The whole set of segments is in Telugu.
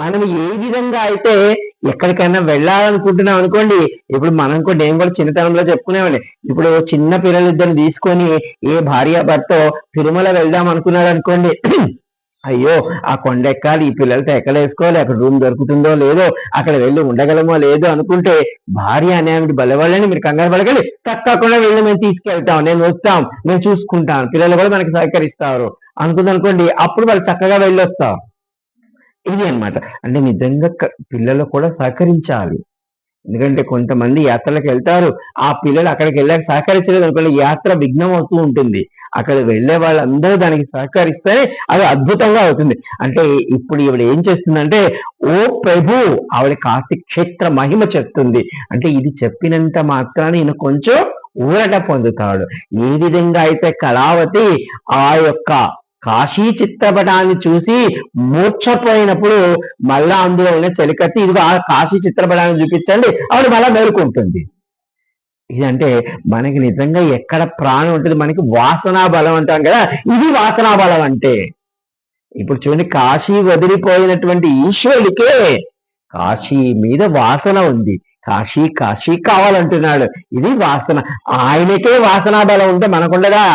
మనం ఏ విధంగా అయితే ఎక్కడికైనా వెళ్ళాలనుకుంటున్నాం అనుకోండి, ఇప్పుడు మనం కూడా నేను కూడా చిన్నతనంలో చెప్పుకునేవాడిని. ఇప్పుడు చిన్న పిల్లలిద్దరిని తీసుకొని ఏ భార్యాభర్త తిరుమల వెళ్దాం అనుకున్నాడు అనుకోండి, అయ్యో ఆ కొండ ఎక్కాలి, ఈ పిల్లలతో ఎక్కలేసుకోవాలి, అక్కడ రూమ్ దొరుకుతుందో లేదో, అక్కడ వెళ్ళి ఉండగలమో లేదో అనుకుంటే భార్య అనేవి బలవాళ్ళని మీరు కంగారు పడకండి, తక్కకుండా వెళ్ళి మేము తీసుకెళ్తాం, నేను వస్తాం, నేను చూసుకుంటాను, పిల్లలు కూడా మనకి సహకరిస్తారు అనుకుందనుకోండి, అప్పుడు వాళ్ళు చక్కగా వెళ్ళొస్తాం. ఇది అన్నమాట. అంటే నిజంగా పిల్లలు కూడా సహకరించాలి. ఎందుకంటే కొంతమంది యాత్రలకు వెళ్తారు, ఆ పిల్లలు అక్కడికి వెళ్ళాక సహకరించలేదు అనుకోండి, యాత్ర విఘ్నం అవుతూ ఉంటుంది. అక్కడ వెళ్ళే వాళ్ళందరూ దానికి సహకరిస్తేనే అది అద్భుతంగా అవుతుంది. అంటే ఇప్పుడు ఈవిడ ఏం చేస్తుందంటే, ఓ ప్రభు, ఆవిడ కాశీ క్షేత్ర మహిమ చెప్తుంది. అంటే ఇది చెప్పినంత మాత్రాన ఈయన కొంచెం ఊరట పొందుతాడు. ఏ విధంగా అయితే కళావతి ఆ యొక్క కాశీ చిత్రపటాన్ని చూసి మూర్ఛపోయినప్పుడు మళ్ళా అందులో ఉన్న చలికత్తి ఇదిగో ఆ కాశీ చిత్రపటాన్ని చూపించండి, ఆవిడ మళ్ళా మేలుకుంటుంది. ఇదంటే మనకి నిజంగా ఎక్కడ ప్రాణం ఉంటుంది, మనకి వాసనా బలం అంటాం కదా, ఇది వాసనా బలం అంటే. ఇప్పుడు చూడండి, కాశీ వదిలిపోయినటువంటి ఈశ్వరుడికే కాశీ మీద వాసన ఉంది, కాశీ కాశీ కావాలంటున్నాడు. ఇది వాసన. ఆయనకే వాసనా బలం ఉంటే మనకుండదా?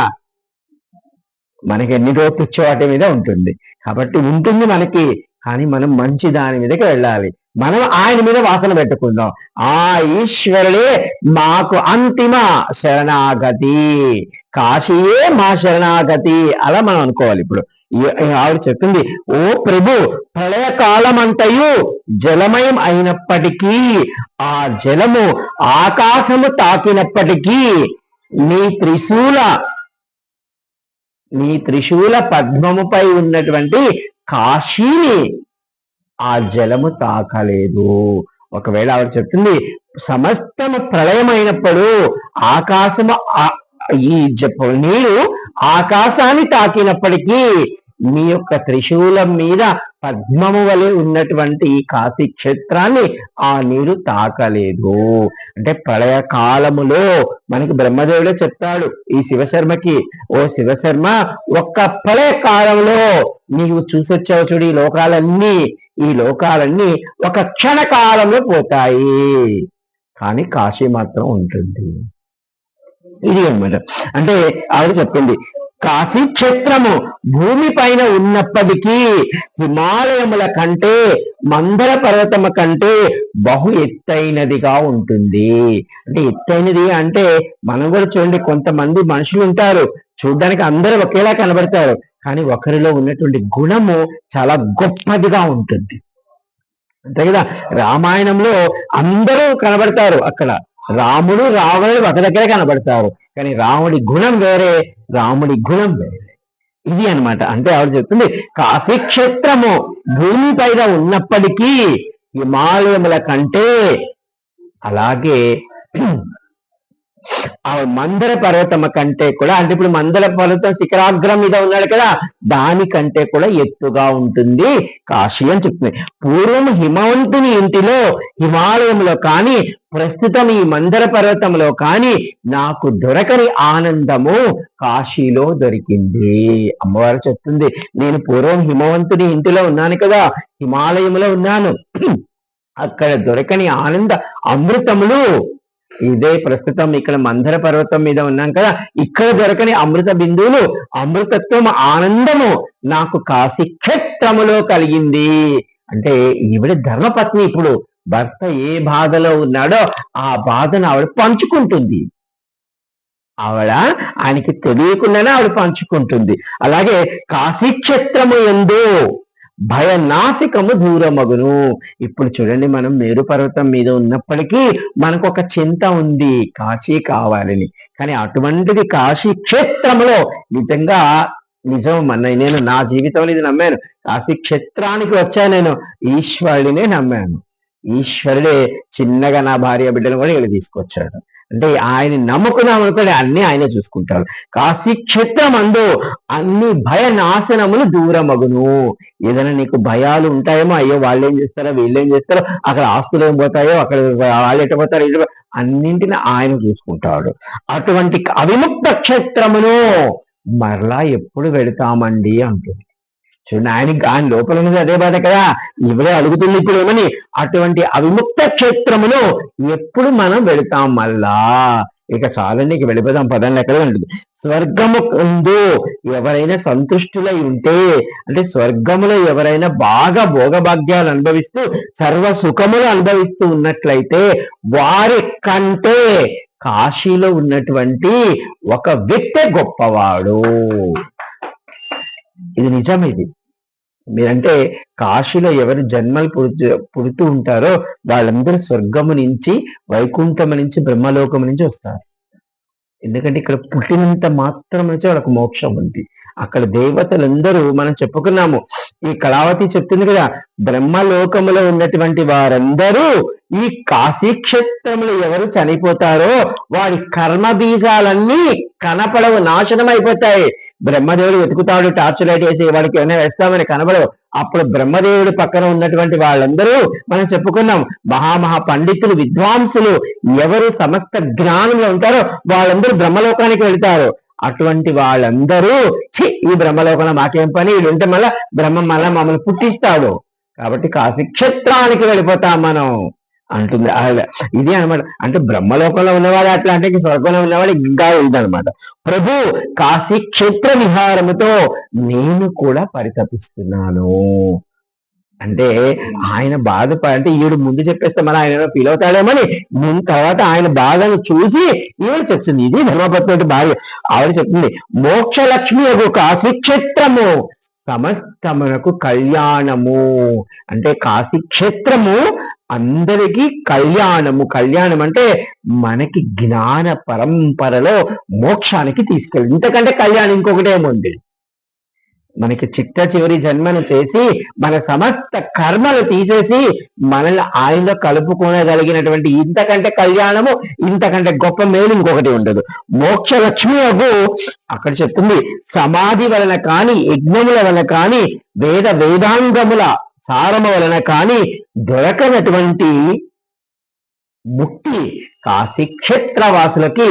మనకి ఎన్ని రోజు కూర్చోవాటి మీద ఉంటుంది. కాబట్టి ఉంటుంది మనకి, కానీ మనం మంచి దాని మీదకి వెళ్ళాలి. మనం ఆయన మీద వాసన పెట్టుకుందాం. ఆ ఈశ్వరుడే మాకు అంతిమ శరణాగతి, కాశీయే మా శరణాగతి, అలా మనం అనుకోవాలి. ఇప్పుడు ఆవిడ చెప్తుంది, ఓ ప్రభు, ప్రళయకాలం అంతయు జలమయం అయినప్పటికీ, ఆ జలము ఆకాశము తాకినప్పటికీ నీ త్రిశూల పద్మముపై ఉన్నటువంటి కాశీని ఆ జలము తాకలేదు. ఒకవేళ ఆవిడ చెప్తుంది, సమస్తము ప్రళయమైనప్పుడు ఆకాశము ఈ నీరు ఆకాశాన్ని తాకినప్పటికీ మీ యొక్క త్రిశూలం మీద పద్మము వలె ఉన్నటువంటి ఈ కాశీ క్షేత్రాన్ని ఆ నీరు తాకలేదు. అంటే ప్రళయ కాలములో మనకి బ్రహ్మదేవుడే చెప్తాడు ఈ శివశర్మకి, ఓ శివశర్మ, ఒక్క ప్రళయ కాలంలో నీవు చూసొచ్చావు చూడు, ఈ లోకాలన్నీ ఒక క్షణకాలంలో పోతాయి, కానీ కాశీ మాత్రం ఉంటుంది. ఇది అన్నమాట. అంటే ఆవిడ చెప్పింది, కాశీ క్షేత్రము భూమి పైన ఉన్నప్పటికీ హిమాలయముల కంటే, మందర పర్వతము కంటే బహు ఎత్తైనదిగా ఉంటుంది. అంటే ఎత్తైనది అంటే మనం కూడా చూడండి, కొంతమంది మనుషులు ఉంటారు, చూడ్డానికి అందరూ ఒకేలా కనబడతారు, కానీ ఒకరిలో ఉన్నటువంటి గుణము చాలా గొప్పదిగా ఉంటుంది. అంతే కదా, రామాయణంలో అందరూ కనబడతారు, అక్కడ రాముడు రావణుడు ఒక దగ్గరే కనబడతారు, కానీ రాముడి గుణం వేరే, రాముడి గుణం వేరే. ఇది అన్నమాట. అంటే ఆవిడ చెప్తుంది, కాశీక్షేత్రము భూమి పైన ఉన్నప్పటికీ హిమాలయముల కంటే, అలాగే ఆ మందర పర్వతం కంటే కూడా, అంటే ఇప్పుడు మందర పర్వతం శిఖరాగ్రం మీద ఉన్నాడు కదా, దానికంటే కూడా ఎత్తుగా ఉంటుంది కాశీ అని చెప్తుంది. పూర్వం హిమవంతుని ఇంటిలో హిమాలయంలో కానీ, ప్రస్తుతం ఈ మందర పర్వతంలో కానీ నాకు దొరకని ఆనందము కాశీలో దొరికింది. అమ్మవారు చెప్తుంది, నేను పూర్వం హిమవంతుని ఇంటిలో ఉన్నాను కదా, హిమాలయంలో ఉన్నాను, అక్కడ దొరకని ఆనంద అమృతములు ఇదే ప్రస్తుతం ఇక్కడ మందర పర్వతం మీద ఉన్నాం కదా, ఇక్కడ దొరకని అమృత బిందువులు, అమృతత్వం, ఆనందము నాకు కాశీ క్షేత్రములో కలిగింది. అంటే ఈవిడ ధర్మపత్ని. ఇప్పుడు భర్త ఏ బాధలో ఉన్నాడో ఆ బాధను ఆవిడ పంచుకుంటుంది, ఆయనకి తెలియకుండానే ఆవిడ పంచుకుంటుంది. అలాగే కాశీక్షేత్రము యందు భయనాశికము దూరమగును. ఇప్పుడు చూడండి, మనం మేరు పర్వతం మీద ఉన్నప్పటికీ మనకు ఒక చింత ఉంది, కాశీ కావాలని. కానీ అటువంటిది కాశీ క్షేత్రములో నిజంగా నేను నా జీవితంలో ఇది నమ్మాను. కాశీ క్షేత్రానికి వచ్చాను, నేను ఈశ్వరుడినే నమ్మాను. ఈశ్వరుడే చిన్నగా నా భార్య బిడ్డను కూడా ఇక్కడ తీసుకొచ్చాడు. అంటే ఆయన నమ్ముకున్నాం అనుకోండి, అన్ని ఆయనే చూసుకుంటాడు. కాశీ క్షేత్రం అందు అన్ని భయ నాశనములు దూరమగును. ఏదైనా నీకు భయాలు ఉంటాయేమో, అయ్యో వాళ్ళు ఏం చేస్తారో, వీళ్ళు ఏం చేస్తారో, అక్కడ ఆస్తులు ఏం పోతాయో, అక్కడ వాళ్ళు ఎట్టపోతారో, అన్నింటిని ఆయన చూసుకుంటాడు. అటువంటి అవిముక్త క్షేత్రమును మరలా ఎప్పుడు వెళతామండి అంటుంది. చూడండి, ఆయన లోపల ఉన్నది అదే బాధ కదా, ఇవే అడుగుతుంది ఇప్పుడు ఏమని. అటువంటి అవిముక్త క్షేత్రములో ఎప్పుడు మనం వెళతాం మళ్ళా. ఇక చాలండి, ఇక వెళ్ళిపోదాం పదంలో. ఎక్కడ ఉంటుంది స్వర్గము ఉందో ఎవరైనా సంతుష్టులై ఉంటే, అంటే స్వర్గములో ఎవరైనా బాగా భోగభాగ్యాలు అనుభవిస్తూ సర్వ సుఖములు అనుభవిస్తూ ఉన్నట్లయితే వారి కంటే కాశీలో ఉన్నటువంటి ఒక వ్యక్తి గొప్పవాడు. ఇది నిజం. ఇది మీరంటే కాశీలో ఎవరు జన్మలు పుడుతూ ఉంటారో వాళ్ళందరూ స్వర్గము నుంచి, వైకుంఠము నుంచి, బ్రహ్మలోకము నుంచి వస్తారు. ఎందుకంటే ఇక్కడ పుట్టినంత మాత్రం నుంచి వాళ్ళకు మోక్షం ఉంది. అక్కడ దేవతలందరూ మనం చెప్పుకున్నాము, ఈ కళావతి చెప్తుంది కదా, బ్రహ్మలోకములో ఉన్నటువంటి వారందరూ ఈ కాశీ క్షేత్రములు ఎవరు చనిపోతారో వారి కర్మ బీజాలన్నీ కనపడవు, నాశనం అయిపోతాయి. బ్రహ్మదేవుడు వెతుకుతాడు, టార్చ్ లైట్ వేసి వాడికి ఏమైనా వేస్తామని కనపడవు. అప్పుడు బ్రహ్మదేవుడి పక్కన ఉన్నటువంటి వాళ్ళందరూ మనం చెప్పుకున్నాం, మహామహా పండితులు, విద్వాంసులు ఎవరు సమస్త జ్ఞానంలో ఉంటారో వాళ్ళందరూ బ్రహ్మలోకానికి వెళ్తారు. అటువంటి వాళ్ళందరూ ఈ బ్రహ్మలోకంలో మాకేం పని, వీడు ఉంటే మళ్ళా బ్రహ్మ మళ్ళా మమ్మల్ని పుట్టిస్తాడు, కాబట్టి కాశీ క్షేత్రానికి వెళ్ళిపోతాం మనం అంటుంది. ఇది అనమాట. అంటే బ్రహ్మలోకంలో ఉన్నవాడు అట్లా అంటే స్వర్గంలో ఉన్నవాడు ఇంకా ఉందనమాట. ప్రభు కాశీ క్షేత్ర విహారముతో నేను కూడా పరితపిస్తున్నాను అంటే ఆయన అంటే ఈవిడ ముందు చెప్పేస్తే మన ఆయన ఫీల్ అవుతాడేమని ముందు తర్వాత ఆయన బాధను చూసి ఈవిడ చెప్తుంది. ఇది ధర్మపత్ని భార్య. ఆవిడ చెప్తుంది, మోక్షలక్ష్మి ఒక కాశీక్షేత్రము సమస్తమునకు కళ్యాణము. అంటే కాశీక్షేత్రము అందరికీ కళ్యాణము. కళ్యాణం అంటే మనకి జ్ఞాన పరంపరలో మోక్షానికి తీసుకెళ్ళి, ఇంతకంటే కళ్యాణం ఇంకొకటి ఏముంది. మనకి చిట్ట చివరి జన్మను చేసి మన సమస్త కర్మలు తీసేసి మనల్ని ఆయనలో కలుపుకోగలిగినటువంటి ఇంతకంటే కళ్యాణము, ఇంతకంటే గొప్ప మేలు ఇంకొకటి ఉండదు. మోక్షలక్ష్మి అక్కడ చెప్తుంది, సమాధి వలన కాని, యజ్ఞముల వలన కాని, వేదాంగముల సారము వలన కాని దొరకనటువంటి ముక్తి కాశీక్షేత్ర వాసులకి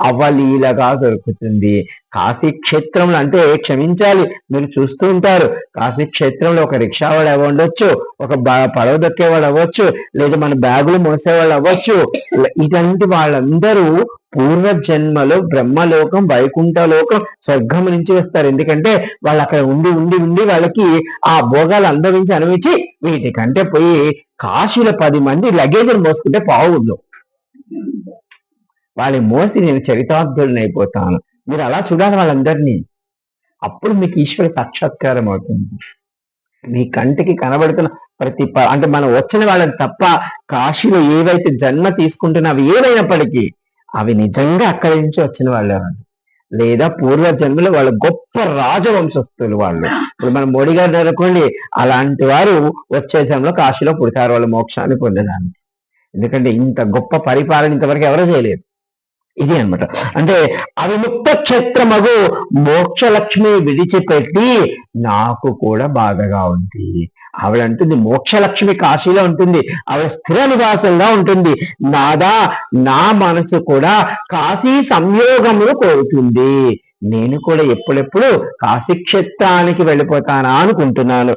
అవలీలగా దొరుకుతుంది. కాశీక్షేత్రంలో అంటే క్షమించాలి, మీరు చూస్తూ ఉంటారు కాశీక్షేత్రంలో ఒక రిక్షావాడు అవ్వచ్చు, ఒక పడవ దొక్కేవాడు అవ్వచ్చు, లేదా మన బ్యాగులు మోసేవాళ్ళు అవ్వచ్చు. ఇటువంటి వాళ్ళందరూ పూర్వజన్మలో బ్రహ్మలోకం, వైకుంఠలోకం, స్వర్గం నుంచి వస్తారు. ఎందుకంటే వాళ్ళు అక్కడ ఉండి ఉండి ఉండి వాళ్ళకి ఆ భోగాలు అనుభవించి వీటికంటే పోయి కాశీలో 10 మంది లగేజీలు మోసుకుంటే పావుండు, వాళ్ళని మోసి నేను చరితార్థుడిని అయిపోతాను. మీరు అలా చూడాలి వాళ్ళందరినీ. అప్పుడు మీకు ఈశ్వర సాక్షాత్కారం అవుతుంది. మీ కంటికి కనబడుతున్న ప్రతి అంటే మనం వచ్చిన వాళ్ళని తప్ప కాశీలో ఏవైతే జన్మ తీసుకుంటున్నా అవి ఏవైనప్పటికీ అవి నిజంగా అక్కడి నుంచి వచ్చిన వాళ్ళే వాళ్ళు, లేదా పూర్వ జన్మలో వాళ్ళ గొప్ప రాజవంశస్థులు వాళ్ళు. ఇప్పుడు మన మోడీ గారు అనుకోండి, అలాంటి వారు వచ్చే జన్మలో కాశీలో పుడతారు వాళ్ళు మోక్షాన్ని పొందడానికి. ఎందుకంటే ఇంత గొప్ప పరిపాలన ఇంతవరకు ఎవరూ చేయలేదు. ఇది అనమాట. అంటే అవిముక్త క్షేత్రమగు మోక్షలక్ష్మి విడిచిపెట్టి నాకు కూడా బాధగా ఉంది. ఆవిడ అంటుంది, మోక్షలక్ష్మి కాశీలో ఉంటుంది, ఆవిడ స్థిర నివాసంగా ఉంటుంది. నాదా నా మనసు కూడా కాశీ సంయోగమును కోరుతుంది. నేను కూడా ఎప్పుడెప్పుడు కాశీక్షేత్రానికి వెళ్ళిపోతానా అనుకుంటున్నాను.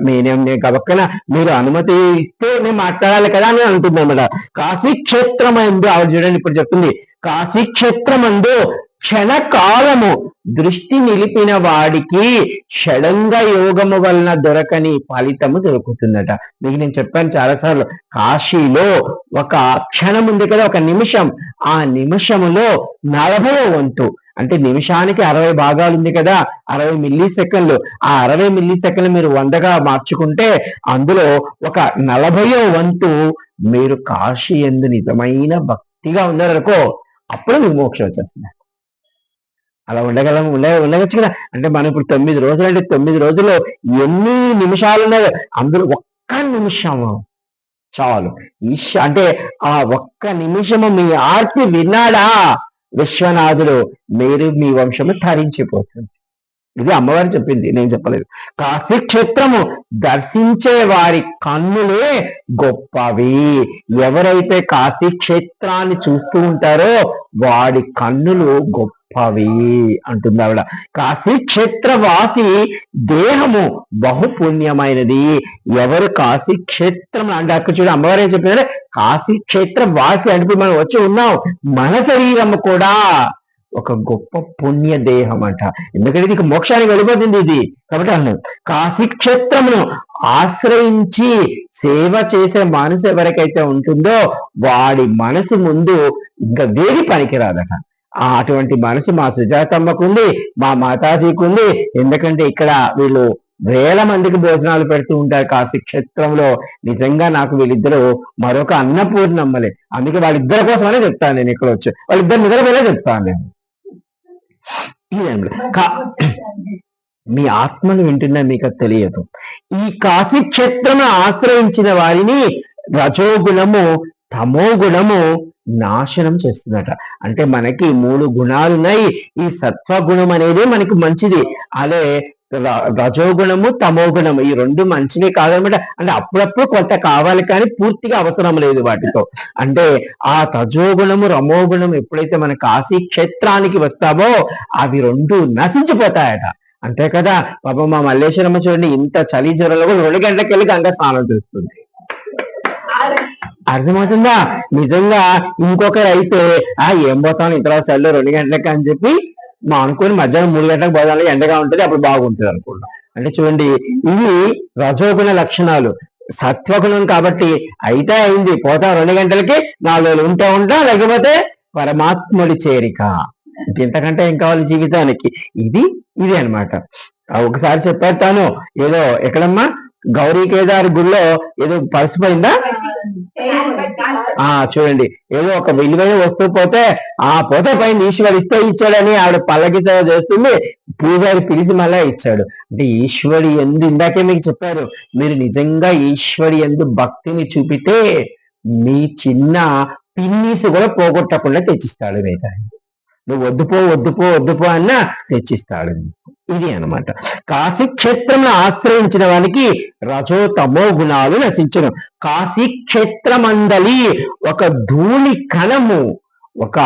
నేను గబక్కన మీరు అనుమతి ఇస్తే నేను మాట్లాడాలి కదా అని అంటుంది కాశీక్షేత్రం అందు ఆవిడ చూడండి ఇప్పుడు చెప్తుంది, కాశీక్షేత్రమందు క్షణకాలము దృష్టి నిలిపిన వాడికి షడంగ యోగము వలన దొరకని ఫలితము దొరుకుతుందట. మీకు నేను చెప్పాను చాలాసార్లు, కాశీలో ఒక క్షణం ఉంది కదా, ఒక నిమిషం, ఆ నిమిషములో 40వ వంతు అంటే నిమిషానికి 60 భాగాలు ఉంది కదా, 60 మిల్లీ సెకండ్లు. ఆ 60 మిల్లీ సెకండ్లు మీరు 100గా మార్చుకుంటే అందులో ఒక 40వ వంతు మీరు కాశీ యందు నిజమైన భక్తిగా ఉన్నారనుకో, అప్పుడు మీకు మోక్షం వచ్చేస్తుంది. అలా ఉండవచ్చు కదా. అంటే మనం ఇప్పుడు 9 రోజులు అంటే 9 రోజుల్లో ఎన్ని నిమిషాలు ఉన్నాయో అందులో ఒక్క నిమిషము చాలు. అంటే ఆ ఒక్క నిమిషము మీ ఆర్తి విన్నాడా విశ్వనాథుడు, మీరు మీ వంశము తరించిపోతుంది. ఇది అమ్మవారు చెప్పింది, నేను చెప్పలేదు. కాశీ క్షేత్రము దర్శించే వారి కన్నులే గొప్పవి. ఎవరైతే కాశీ క్షేత్రాన్ని చూస్తూ ఉంటారో వాడి కన్నులు గొప్పవి అంటుంది ఆవిడ. కాశీ క్షేత్ర వాసి దేహము బహుపుణ్యమైనది. ఎవరు కాశీ క్షేత్రం అంటే అక్కడ చూడ అమ్మవారు ఏం చెప్పిందంటే కాశీ క్షేత్ర వాసి అంటే మనం వచ్చి ఉన్నాం, మన శరీరము కూడా ఒక గొప్ప పుణ్య దేహం అంట. ఎందుకంటే ఇది మోక్షానికి వెళ్ళిపోతుంది ఇది. కాబట్టి అన్నాడు కాశీ క్షేత్రమును ఆశ్రయించి సేవ చేసే మనసు ఎవరికైతే ఉంటుందో వాడి మనసు ముందు ఇంకా వేడి పనికిరాదట. అటువంటి మనసు మా సుజాతమ్మకు ఉంది, మా మాతాజీకి ఉంది. ఎందుకంటే ఇక్కడ వీళ్ళు వేల మందికి భోజనాలు పెడుతూ ఉంటారు కాశీ క్షేత్రంలో. నిజంగా నాకు వీళ్ళిద్దరూ మరొక అన్నపూర్ణమ్మలే. అందుకే వాళ్ళిద్దరి కోసమనే చెప్తాను నేను ఇక్కడ వచ్చి, వాళ్ళిద్దరు నిద్రపోలే చెప్తాను నేను. మీ ఆత్మను వింటున్నా మీకు తెలియదు. ఈ కాశీ క్షేత్రము ఆశ్రయించిన వారిని రజోగుణము తమో గుణము నాశనం చేస్తుందట. అంటే మనకి 3 గుణాలు ఉన్నాయి. ఈ సత్వగుణం అనేది మనకి మంచిది, అదే రజోగుణము తమో గుణము ఈ 2 మంచివి కాదనమాట. అంటే అప్పుడప్పుడు కొంత కావాలి కానీ పూర్తిగా అవసరం లేదు వాటితో. అంటే ఆ తజోగుణము రమోగుణం ఎప్పుడైతే మన కాశీ క్షేత్రానికి వస్తామో అవి 2 నశించిపోతాయట. అంతే కదా. పాపం మా మల్లేశ్వరమ్మ చూడండి, ఇంత చలి జ్వరంలో కూడా 2 గంటలకు వెళ్ళి గంగా స్నానం చేస్తుంది. అర్థమవుతుందా? నిజంగా ఇంకొకరు అయితే ఏం పోతాను ఇంత చలిలో 2 గంటలకి అని చెప్పి మా అనుకుని మధ్యాహ్నం 3 గంటలకు పోదాలి, ఎండగా ఉంటుంది, అప్పుడు బాగుంటుంది అనుకుంటాం. అంటే చూడండి, ఇవి రజోగుణ లక్షణాలు. సత్వగుణం కాబట్టి అయితే అయింది, పోతా 2 గంటలకి 4 రోజులు ఉంటా, లేకపోతే పరమాత్ముడి చేరిక. ఇంతకంటే ఏం కావాలి జీవితానికి? ఇది అనమాట. ఒకసారి చెప్పేస్తాను, ఏదో ఎక్కడమ్మా గౌరీ కేదారి గుడిలో ఏదో పరిచిపోయిందా చూడండి, ఏదో ఒక విలువైన వస్తువు పోతే పోతే పైన ఈశ్వరు ఇస్తే ఇచ్చాడని ఆవిడ పల్లకి సేవ చేస్తుంది, పూజారి పిలిచి మళ్ళా ఇచ్చాడు. అంటే ఈశ్వరి ఎందు ఇందాకే మీకు చెప్పారు, మీరు నిజంగా ఈశ్వరి ఎందు భక్తిని చూపితే మీ చిన్న పిన్నీసు కూడా పోగొట్టకుండా తెచ్చిస్తాడు. లేదా నువ్వు వద్దుపో అన్నా తెచ్చిస్తాడు. ఇది అనమాట. కాశీ క్షేత్రంలో ఆశ్రయించిన వానికి రజో తమో గుణాలు నశించను. కాశీ క్షేత్రమందలి ఒక ధూళి కణము, ఒక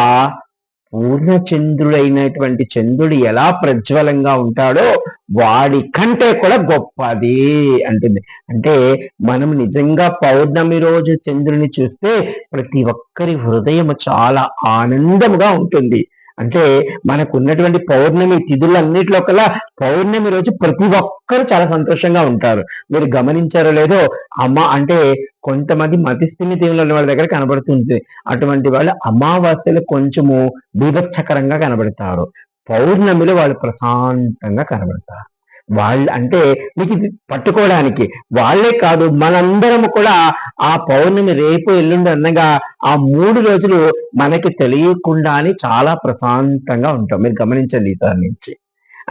పూర్ణచంద్రుడైనటువంటి చంద్రుడు ఎలా ప్రజ్వలంగా ఉంటాడో వాడి కంటే కూడా గొప్పది అంటుంది. అంటే మనం నిజంగా పౌర్ణమి రోజు చంద్రుని చూస్తే ప్రతి ఒక్కరి హృదయం చాలా ఆనందముగా ఉంటుంది. అంటే మనకు ఉన్నటువంటి పౌర్ణమి తిథులన్నిటిలో కల్లా పౌర్ణమి రోజు ప్రతి ఒక్కరు చాలా సంతోషంగా ఉంటారు. మీరు గమనించారో లేదో, అంటే కొంతమంది మతిస్థిమితంలో ఉన్న వాళ్ళ దగ్గర కనబడుతుంది. అటువంటి వాళ్ళు అమావాస్యలు కొంచెము బీభత్సకరంగా కనబడతారు, పౌర్ణమిలో వాళ్ళు ప్రశాంతంగా కనబడతారు. వాళ్ళు అంటే మీకు ఇది పట్టుకోవడానికి వాళ్ళే కాదు, మనందరం కూడా ఆ పౌర్ణమి రేపు ఎల్లుండి అనగా ఆ 3 రోజులు మనకి తెలియకుండానే చాలా ప్రశాంతంగా ఉంటాం. మీరు గమనించండి ఈసారి నుంచి.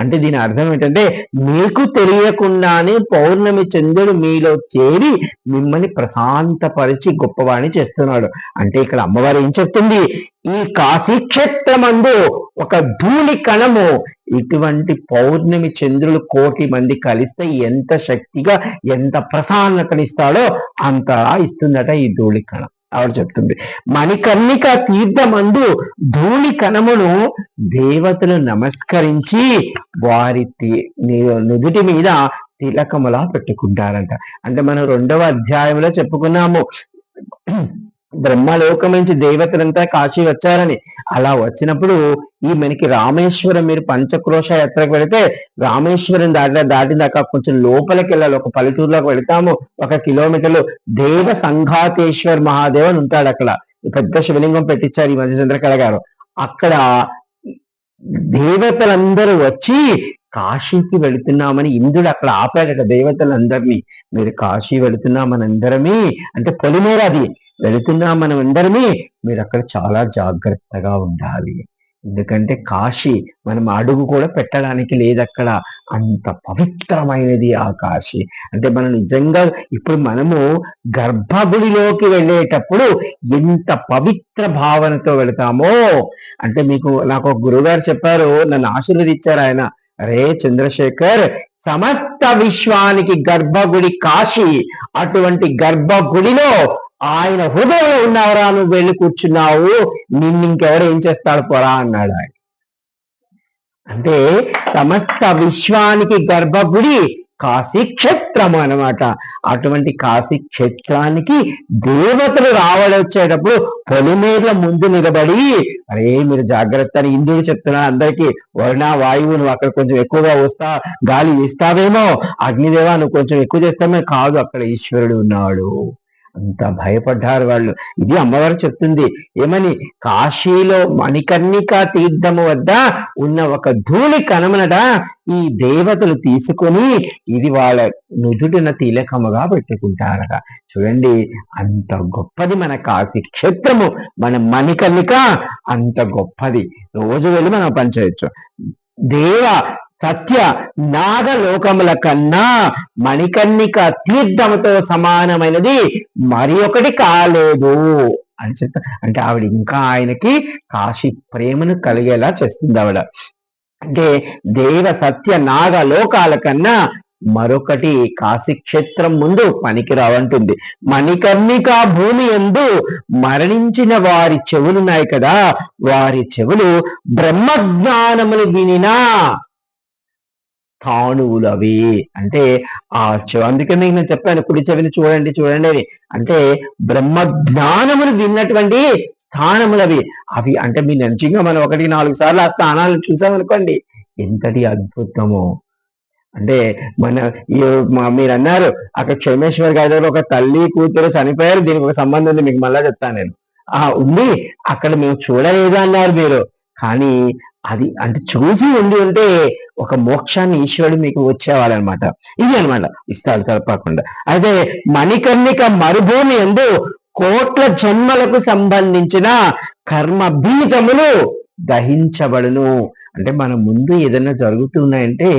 అంటే దీని అర్థం ఏంటంటే మీకు తెలియకుండానే పౌర్ణమి చంద్రుడు మీలో చేరి మిమ్మల్ని ప్రశాంతపరిచి గొప్పవాణి చేస్తున్నాడు. అంటే ఇక్కడ అమ్మవారు ఏం చెప్తుంది, ఈ కాశీక్షేత్రమందు ఒక ధూళి కణము, ఇటువంటి పౌర్ణమి చంద్రులు 1,000,000 మంది కలిస్తే ఎంత శక్తిగా ఎంత ప్రశాంతతనిస్తాడో అంత ఇస్తుందట ఈ ధూళి కణం. ఆవిడ చెప్తుంది, మణికర్ణిక తీర్థమందు ధూళి కణమును దేవతలు నమస్కరించి వారి నుదుటి మీద తిలకములా పెట్టుకుంటారంట. అంటే మనం 2వ అధ్యాయంలో చెప్పుకున్నాము, బ్రహ్మలోకం నుంచి దేవతలంతా కాశీ వచ్చారని. అలా వచ్చినప్పుడు ఈ మనకి రామేశ్వరం, మీరు పంచక్రోశ యాత్రకు వెళితే రామేశ్వరం దాటినాక కొంచెం లోపలికి వెళ్ళాలి, ఒక పల్లెటూరులోకి వెళతాము, 1 కిలోమీటర్లు దేవ సంఘాతేశ్వర్ మహాదేవ్ అని ఉంటాడు. అక్కడ పెద్ద శివలింగం పెట్టించారు ఈ మధ్య చంద్రకళ గారు. అక్కడ దేవతలందరూ వచ్చి కాశీకి వెళుతున్నామని ఇంద్రుడు అక్కడ ఆపాడట దేవతలందరినీ. మీరు కాశీ వెళుతున్నామని అందరమీ, అంటే పొలిమేర అది, వెళుతున్నాం మనం అందరమీ, మీరు అక్కడ చాలా జాగ్రత్తగా ఉండాలి. ఎందుకంటే కాశీ మనం అడుగు కూడా పెట్టడానికి లేదు అక్కడ, అంత పవిత్రమైనది ఆ కాశీ. అంటే మనం నిజంగా ఇప్పుడు మనము గర్భగుడిలోకి వెళ్ళేటప్పుడు ఎంత పవిత్ర భావనతో వెళతామో. అంటే నాకు ఒక గురుగారు చెప్పారు, నన్ను ఆశీర్వదించారు ఆయన. అరే చంద్రశేఖర్, సమస్త విశ్వానికి గర్భగుడి కాశీ. అటువంటి గర్భగుడిలో ఆయన హృదయంలో ఉన్నవరా, నువ్వు వెళ్ళి కూర్చున్నావు, నిన్నింకెవరు ఏం చేస్తాడు పోరా అన్నాడు ఆయన. అంటే సమస్త విశ్వానికి గర్భగుడి కాశీ క్షేత్రము అనమాట. అటువంటి కాశీ క్షేత్రానికి దేవతలు వచ్చేటప్పుడు పొలిమేర్ల ముందు నిలబడి, అరే మీరు జాగ్రత్త అని ఇంద్రుడు చెప్తున్నాడు అందరికీ, వరుణ వాయువు నువ్వు అక్కడ కొంచెం ఎక్కువగా వస్తా, గాలి ఇస్తావేమో, అగ్నిదేవా నువ్వు కొంచెం ఎక్కువ చేస్తామే, కాదు అక్కడ ఈశ్వరుడు ఉన్నాడు. అంత భయపడ్డారు వాళ్ళు. ఇది అమ్మవారు చెప్తుంది ఏమని, కాశీలో మణికర్ణికా తీర్థము వద్ద ఉన్న ఒక ధూళి కణమునట ఈ దేవతలు తీసుకొని ఇది వాళ్ళ నుదుటిన తిలకముగా పెట్టుకుంటారట. చూడండి, అంత గొప్పది మన కాశీ క్షేత్రము, మన మణికర్ణిక అంత గొప్పది. రోజు వెళ్ళి మనం పనిచేయచ్చు. దేవ సత్య నాగలోకముల కన్నా మణికర్ణిక తీర్థముతో సమానమైనది మరి ఒకటి కాలేదు అని చెప్తా. అంటే ఆవిడ ఇంకా ఆయనకి కాశీ ప్రేమను కలిగేలా చేస్తుంది ఆవిడ. అంటే దేవ సత్య నాగలోకాల కన్నా మరొకటి కాశీ క్షేత్రం ముందు పనికి రావంటుంది. మణికర్ణిక భూమి యందు మరణించిన వారి చెవులున్నాయి కదా, వారి చెవులు బ్రహ్మజ్ఞానములు వినినా స్థాణువులవి. అంటే ఆ అందుకే మీకు నేను చెప్పాను, కుడి చెవిని చూడండి చూడండి అని. అంటే బ్రహ్మజ్ఞానములు విన్నటువంటి స్థానములవి అవి. అంటే మీ నిజంగా మనం 1-4 సార్లు ఆ స్థానాలను చూసామనుకోండి, ఎంతటి అద్భుతమో. అంటే మీరు అన్నారు అక్కడ క్షేమేశ్వర్ గారి దగ్గర ఒక తల్లి కూతురు చనిపోయారు, దీనికి ఒక సంబంధం ఉంది, మీకు మళ్ళా చెప్తాను నేను. ఉంది, అక్కడ మేము చూడలేదు అన్నారు మీరు, కానీ అది అంటే చూసి ఉంటే ఒక మోక్షాన్ని ఈశ్వరుడు మీకు వచ్చేవాళ్ళనమాట. ఇది అనమాట ఇస్తాడు తప్పకుండా. అయితే మణికర్ణిక మరుభూమి యందు కోట్ల జన్మలకు సంబంధించిన కర్మ బీజములు దహించబడును. అంటే మన ముందు ఏదైనా జరుగుతున్నాయంటే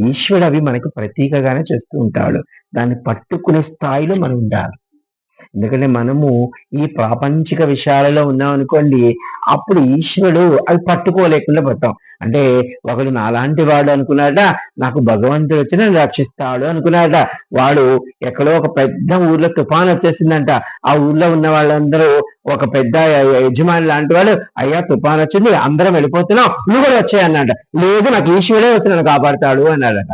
ఈశ్వరుడు అవి మనకు ప్రతీకగానే చేస్తూ ఉంటాడు. దాన్ని పట్టుకునే స్థాయిలో మనం ఉండాలి. ఎందుకంటే మనము ఈ ప్రాపంచిక విషయాలలో ఉన్నాం అనుకోండి, అప్పుడు ఈశ్వరుడు అవి పట్టుకోలేకుండా పోతాం. అంటే ఒకడు నాలాంటి వాడు అనుకున్నాడ, నాకు భగవంతుడు వచ్చి నన్ను రక్షిస్తాడు అనుకున్నాడ. వాడు ఎక్కడో ఒక పెద్ద ఊర్లో తుఫాన్ వచ్చేసిందంట. ఆ ఊర్లో ఉన్న వాళ్ళందరూ ఒక పెద్ద యజమాని లాంటి వాడు, అయ్యా తుఫాన్ వచ్చింది అందరం వెళ్ళిపోతున్నాం, నువ్వు కూడా వచ్చాయి అన్నాడ. లేదు, నాకు ఈశ్వరుడే వచ్చి నన్ను కాపాడుతాడు అన్నాడట.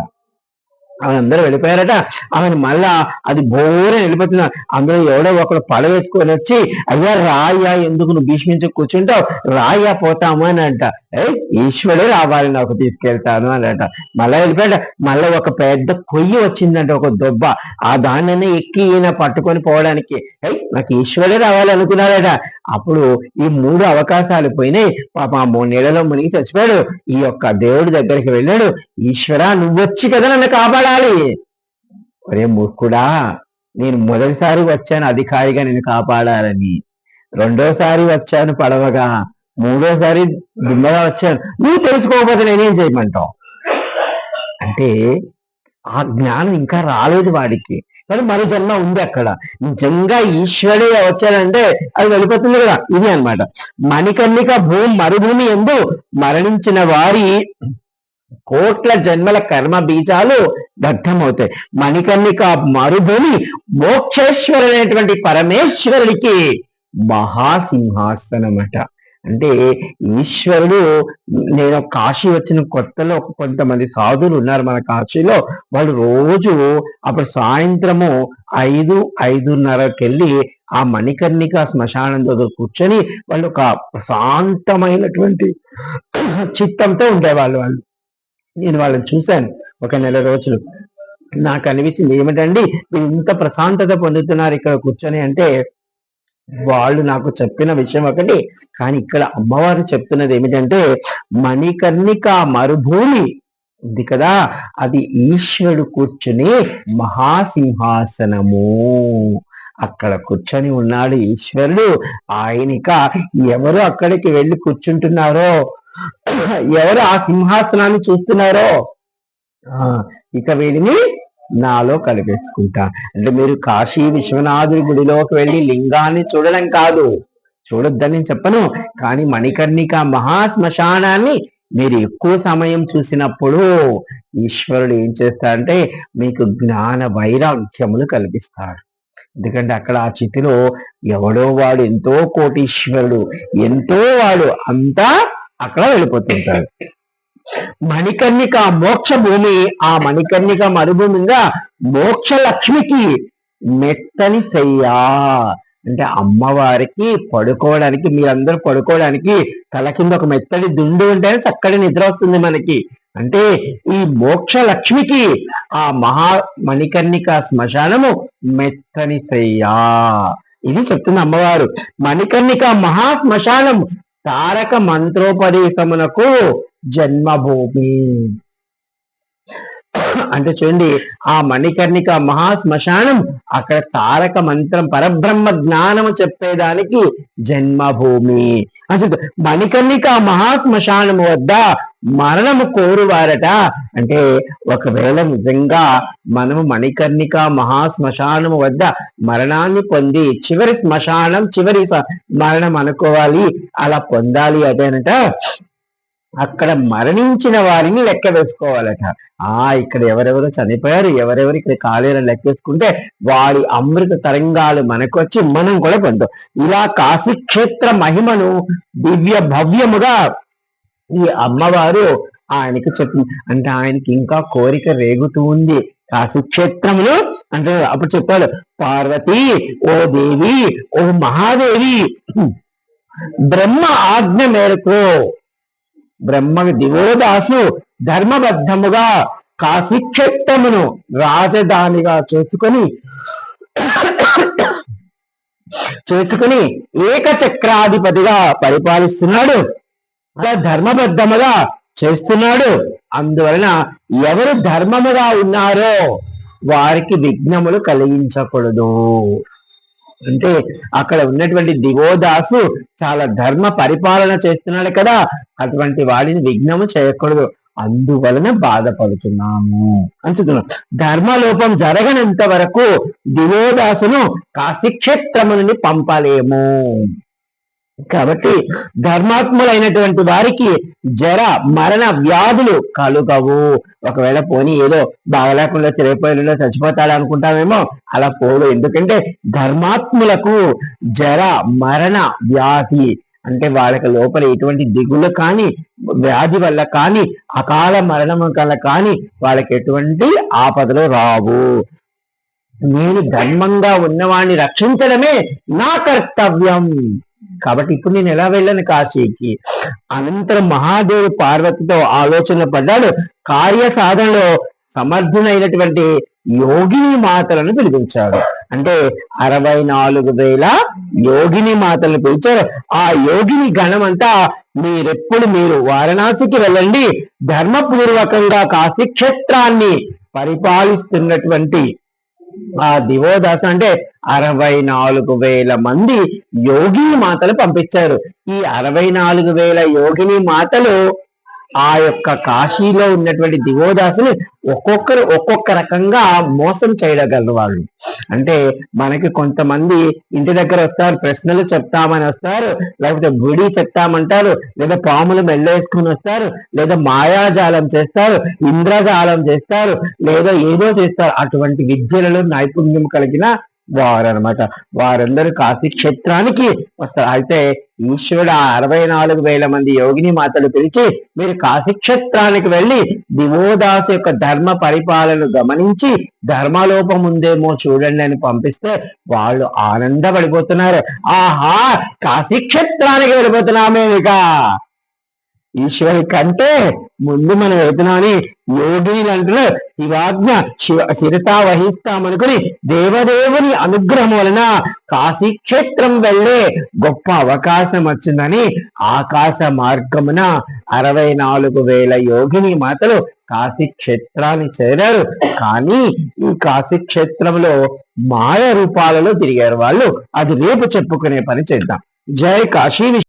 అందరూ వెళ్ళిపోయారట. ఆమెను మళ్ళా అది బోరే వెళ్ళిపోతున్నా, అందులో ఎవడో ఒకడు పడ వేసుకొని వచ్చి, అయ్యా రాయ్యా ఎందుకు నువ్వు భీష్మించి కూర్చుంటావు, రాయ్యా పోతాము అని అంట. ఈశ్వరుడే రావాలి నాకు తీసుకెళ్తాను అనంట. మళ్ళా వెళ్ళిపోయాడ. మళ్ళీ ఒక పెద్ద కొయ్యి వచ్చిందంట, ఒక దొబ్బ. ఆ దాన్ని ఎక్కి ఈయన పట్టుకొని పోవడానికి నాకు ఈశ్వరుడే రావాలి అనుకున్నాడట. అప్పుడు ఈ 3 అవకాశాలు పోయినాయి. పాప ఆ 3 నెలల్లో మునిగి చచ్చిపోయాడు. ఈ యొక్క దేవుడి దగ్గరికి వెళ్ళాడు, ఈశ్వరా నువ్వొచ్చి కదా నన్ను కాపాడాలి. ఒరే మూర్ఖుడా, నేను మొదటిసారి వచ్చాను అధికారిగా నిన్ను కాపాడాలని, రెండోసారి వచ్చాను పడవగా, మూడోసారి దుమ్మగా వచ్చాను, నువ్వు తెలుసుకోకపోతే నేనేం చేయమంటావు అంటే ఆ జ్ఞానం ఇంకా రాలేదు వాడికి. కానీ మరో జన్మ ఉంది అక్కడ. నిజంగా ఈశ్వరుడే వచ్చాడంటే అది వెళ్ళిపోతుంది కదా. ఇది అనమాట మణికర్ణిక మరుభూమి యందు మరణించిన వారి కోట్ల జన్మల కర్మ బీజాలు దగ్ధమవుతాయి. మణికర్ణిక మరుభూమి మోక్షేశ్వరుడైనటువంటి పరమేశ్వరుడికి మహాసింహాసనమట. అంటే ఈశ్వరుడు, నేను కాశీ వచ్చిన కొత్తలో కొంతమంది సాధువులు ఉన్నారు మన కాశీలో. వాళ్ళు రోజు అప్పుడు సాయంత్రము 5-5:30కి వెళ్ళి ఆ మణికర్ణిక శ్మశానం దగ్గర కూర్చొని వాళ్ళు ఒక ప్రశాంతమైనటువంటి చిత్తంతో ఉండేవాళ్ళు. నేను వాళ్ళని చూశాను ఒక నెల రోజులు. నాకు అనిపించింది ఏమిటండి ఇంత ప్రశాంతత పొందుతున్నారు ఇక్కడ కూర్చొని అంటే, వాళ్ళు నాకు చెప్పిన విషయం ఒకటి, కానీ ఇక్కడ అమ్మవారు చెప్తున్నది ఏమిటంటే మణికర్ణిక మరుభూమి ఉంది కదా, అది ఈశ్వరుడు కూర్చుని మహాసింహాసనము, అక్కడ కూర్చొని ఉన్నాడు ఈశ్వరుడు. ఆయనక ఎవరు అక్కడికి వెళ్ళి కూర్చుంటున్నారో, ఎవరు ఆ సింహాసనాన్ని చూస్తున్నారో ఇక వీడిని నాలో కలిపేసుకుంటా. అంటే మీరు కాశీ విశ్వనాథుడి గుడిలోకి వెళ్ళి లింగాన్ని చూడడం కాదు, చూడొద్దని చెప్పను, కానీ మణికర్ణిక మహాశ్మశానాన్ని మీరు ఎక్కువ సమయం చూసినప్పుడు ఈశ్వరుడు ఏం చేస్తాడంటే మీకు జ్ఞాన వైరాగ్యములు కల్పిస్తాడు. ఎందుకంటే అక్కడ ఆ చితిలో ఎవడో వాడు ఎంతో కోటీశ్వరుడు, ఎంతో వాడు అంతా అక్కడ వెళ్ళిపోతుంటాడు. మణికర్ణిక మోక్ష భూమి, ఆ మణికర్ణిక మరుభూమి మీద మోక్ష లక్ష్మికి మెత్తని శయ్యా, అంటే అమ్మవారికి పడుకోవడానికి, మీరందరూ పడుకోవడానికి తల కింద ఒక మెత్తడి దుండు ఉంటేనే చక్కటి నిద్ర వస్తుంది మనకి. అంటే ఈ మోక్ష లక్ష్మికి ఆ మణికర్ణిక శ్మశానము మెత్తని శయ్యా. ఇది చెప్తుంది అమ్మవారు. మణికర్ణిక మహాశ్మశానం తారక మంత్రోపదేశమునకు జన్మభూమి. అంటే చూడండి, ఆ మణికర్ణిక మహాశ్మశానం అక్కడ తారక మంత్రం పరబ్రహ్మ జ్ఞానము చెప్పేదానికి జన్మభూమి. అసలు మణికర్ణిక మహాశ్మశానము వద్ద మరణము కోరువారట. అంటే ఒకవేళ నిజంగా మనము మణికర్ణిక మహాశ్మశానము వద్ద మరణాన్ని పొంది చివరి శ్మశానం చివరి మరణం అనుకోవాలి, అలా పొందాలి అదేనట, అక్కడ మరణించిన వారిని లెక్క వేసుకోవాలట. ఇక్కడ ఎవరెవరు చనిపోయారు, ఎవరెవరు ఇక్కడ కాలేరని లెక్కేసుకుంటే వాడి అమృత తరంగాలు మనకు వచ్చి మనం కూడా పొందాం. ఇలా కాశీక్షేత్ర మహిమను దివ్య భవ్యముగా ఈ అమ్మవారు ఆయనకి చెప్పింది. అంటే ఆయనకి ఇంకా కోరిక రేగుతూ ఉంది కాశీక్షేత్రములు. అంటే అప్పుడు చెప్పాడు, పార్వతి ఓ దేవి, ఓ మహాదేవి, బ్రహ్మ ఆజ్ఞ మేరకు బ్రహ్మ దివోదాసు ధర్మబద్ధముగా కాశీక్షేత్రమును రాజధానిగా చేసుకుని ఏకచక్రాధిపతిగా పరిపాలిస్తున్నాడు, అలా ధర్మబద్ధముగా చేస్తున్నాడు. అందువలన ఎవరు ధర్మముగా ఉన్నారో వారికి విఘ్నములు కలిగించకూడదు. అంటే అక్కడ ఉన్నటువంటి దివోదాసు చాలా ధర్మ పరిపాలన చేస్తున్నాడు కదా, అటువంటి వాడిని విఘ్నము చేయకూడదు, అందువలన బాధపడుతున్నాము అని చెప్తున్నాం. ధర్మలోపం జరగనంత వరకు దివోదాసును కాశీక్షేత్రము నుండి పంపలేము. కాబట్టి ధర్మాత్ములైనటువంటి వారికి జర మరణ వ్యాధులు కలుగవు. ఒకవేళ పోనీ ఏదో బాగలేకుండా చిరైపోయిలో చచ్చిపోతాడు అనుకుంటామేమో, అలా పోడు. ఎందుకంటే ధర్మాత్ములకు జర మరణ వ్యాధి అంటే వాళ్ళకి లోపల ఎటువంటి దిగులు కానీ వ్యాధి వల్ల కానీ అకాల మరణం వల్ల కానీ వాళ్ళకి ఎటువంటి ఆపదలు రావు. నేను ధర్మంగా ఉన్నవాడిని రక్షించడమే నా కర్తవ్యం. కాబట్టి ఇప్పుడు నేను ఎలా వెళ్ళాను కాశీకి. అనంతరం మహాదేవుడు పార్వతితో ఆలోచన పడ్డాడు. కార్య సాధనలో సమర్థునైనటువంటి యోగిని మాతలను పిలిపించాడు. అంటే 64,000 యోగిని మాతలను పిలిచారు. ఆ యోగిని గణమంతా మీరు వారణాసికి వెళ్ళండి, ధర్మపూర్వకంగా కాశీక్షేత్రాన్ని పరిపాలిస్తున్నటువంటి ఆ దివోదాసు అంటే 64,000 మంది యోగిని మాతలు పంపించారు. ఈ 64,000 యోగిని మాతలు ఆ యొక్క కాశీలో ఉన్నటువంటి దివోదాసుని ఒక్కొక్కరు ఒక్కొక్క రకంగా మోసం చేయగలరు వాళ్ళు. అంటే మనకి కొంతమంది ఇంటి దగ్గర వస్తారు, ప్రశ్నలు చెప్తామని వస్తారు, లేకపోతే గుడి చెప్తామంటారు, లేదా పాములు మెల్లేసుకుని వస్తారు, లేదా మాయాజాలం చేస్తారు, ఇంద్రజాలం చేస్తారు, లేదా ఏదో చేస్తారు. అటువంటి విద్యలలో నైపుణ్యం కలిగిన వారనమాట. వారందరూ కాశీక్షేత్రానికి వస్తారు. అయితే ఈశ్వరుడు ఆ 64,000 మంది యోగిని మాతలు పిలిచి మీరు కాశీక్షేత్రానికి వెళ్ళి దివోదాసు యొక్క ధర్మ పరిపాలన గమనించి ధర్మలోపం ఉందేమో చూడండి అని పంపిస్తే వాళ్ళు ఆనందపడిపోతున్నారు. ఆహా, కాశీక్షేత్రానికి వెళ్ళిపోతున్నామేమిక, ఈశ్వరి కంటే ముందు మనం వెళ్తున్నామని యోగిని అంటున్నా శివాజ్ఞ శిరసా వహిస్తామనుకుని దేవదేవుని అనుగ్రహం వలన కాశీక్షేత్రం వెళ్ళే గొప్ప అవకాశం వచ్చిందని ఆకాశ మార్గమున 64,000 యోగిని మాతలు కాశీక్షేత్రాన్ని చేరారు. కానీ ఈ కాశీక్షేత్రంలో మాయ రూపాలలో తిరిగారు వాళ్ళు. అది రేపు చెప్పుకునే పని చేద్దాం. జై కాశీ.